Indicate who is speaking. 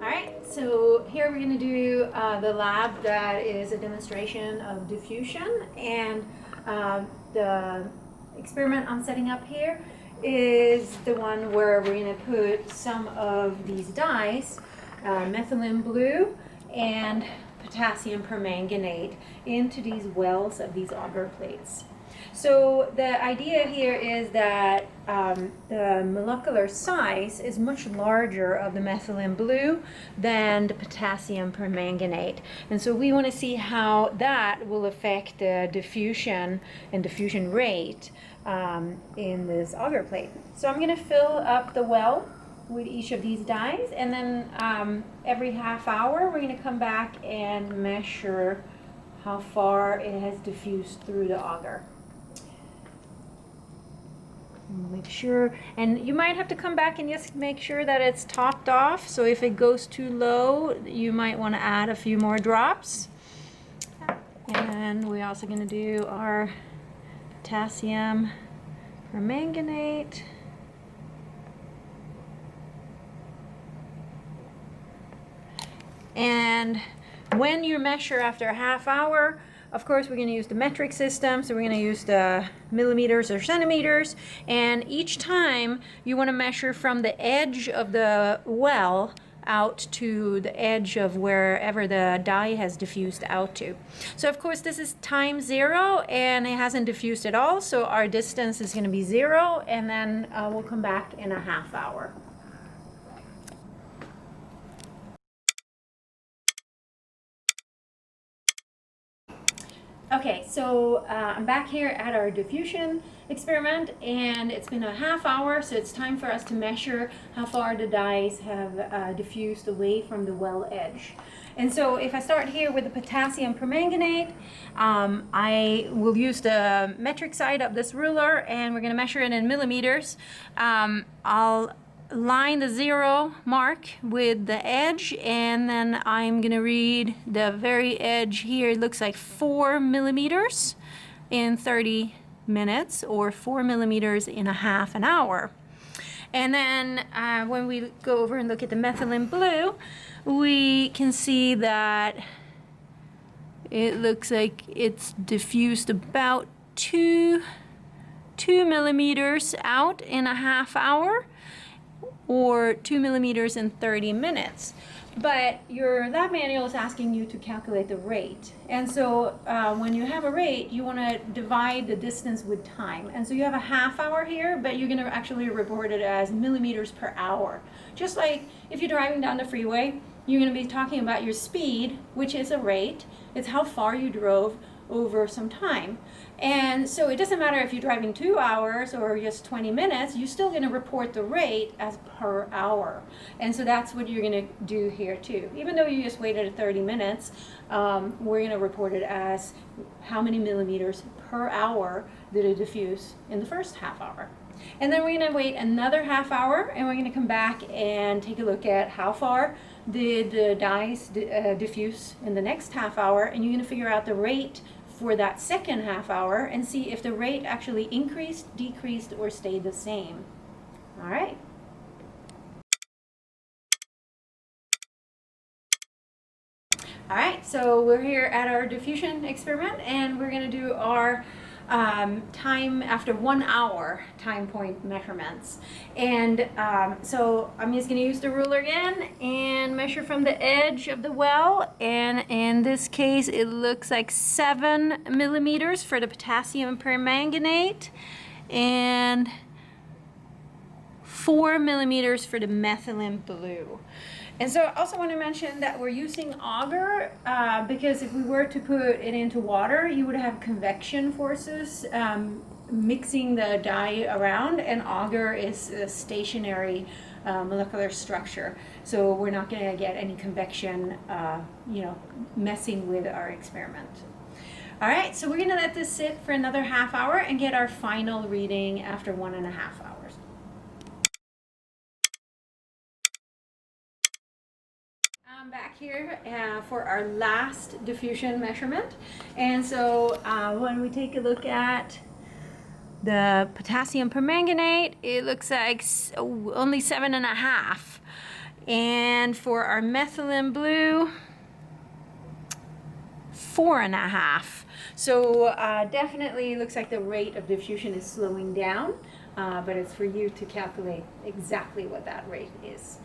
Speaker 1: Alright, so here we're going to do the lab that is a demonstration of diffusion, and the experiment I'm setting up here is the one where we're going to put some of these dyes, methylene blue and potassium permanganate, into these wells of these auger plates. So the idea here is that the molecular size is much larger of the methylene blue than the potassium permanganate. And so we want to see how that will affect the diffusion and diffusion rate in this auger plate. So I'm going to fill up the well with each of these dyes, and then every half hour we're going to come back and measure how far it has diffused through the auger. Make sure, and you might have to come back and just make sure that it's topped off. So if it goes too low, you might want to add a few more drops. And we're also going to do our potassium permanganate. And when you measure after a half hour, of course, we're going to use the metric system, so we're going to use the millimeters or centimeters, and each time you want to measure from the edge of the well out to the edge of wherever the dye has diffused out to. So of course this is time 0 and it hasn't diffused at all, so our distance is going to be 0, and then we'll come back in a half hour. Okay, so I'm back here at our diffusion experiment, and it's been a half hour, so it's time for us to measure how far the dyes have diffused away from the well edge. And so if I start here with the potassium permanganate, I will use the metric side of this ruler, and we're going to measure it in millimeters. I'll line the 0 mark with the edge, and then I'm gonna read the very edge here. It looks like 4 millimeters in 30 minutes, or 4 millimeters in a half an hour. And then when we go over and look at the methylene blue, we can see that it looks like it's diffused about 2 millimeters out in a half hour, or 2 millimeters in 30 minutes. But your lab manual is asking you to calculate the rate. And so when you have a rate, you want to divide the distance with time. And so you have a half hour here, but you're going to actually report it as millimeters per hour. Just like if you're driving down the freeway, you're going to be talking about your speed, which is a rate. It's how far you drove over some time. And so it doesn't matter if you're driving 2 hours or just 20 minutes, you're still going to report the rate as per hour. And so that's what you're going to do here too. Even though you just waited 30 minutes, we're going to report it as how many millimeters per hour did it diffuse in the first half hour. And then we're going to wait another half hour, and we're going to come back and take a look at how far did the dyes diffuse in the next half hour, and you're going to figure out the rate for that second half hour and see if the rate actually increased, decreased, or stayed the same. All right. All right, so we're here at our diffusion experiment, and we're going to do our time after 1 hour time point measurements. And so I'm just going to use the ruler again and measure from the edge of the well, and in this case it looks like 7 millimeters for the potassium permanganate and 4 millimeters for the methylene blue. And so I also want to mention that we're using auger because if we were to put it into water, you would have convection forces mixing the dye around, and auger is a stationary molecular structure. So we're not going to get any convection, messing with our experiment. All right, so we're going to let this sit for another half hour and get our final reading after 1.5 hours. I'm back here for our last diffusion measurement. And so when we take a look at the potassium permanganate, it looks like only 7.5. And for our methylene blue, 4.5. So definitely looks like the rate of diffusion is slowing down, but it's for you to calculate exactly what that rate is.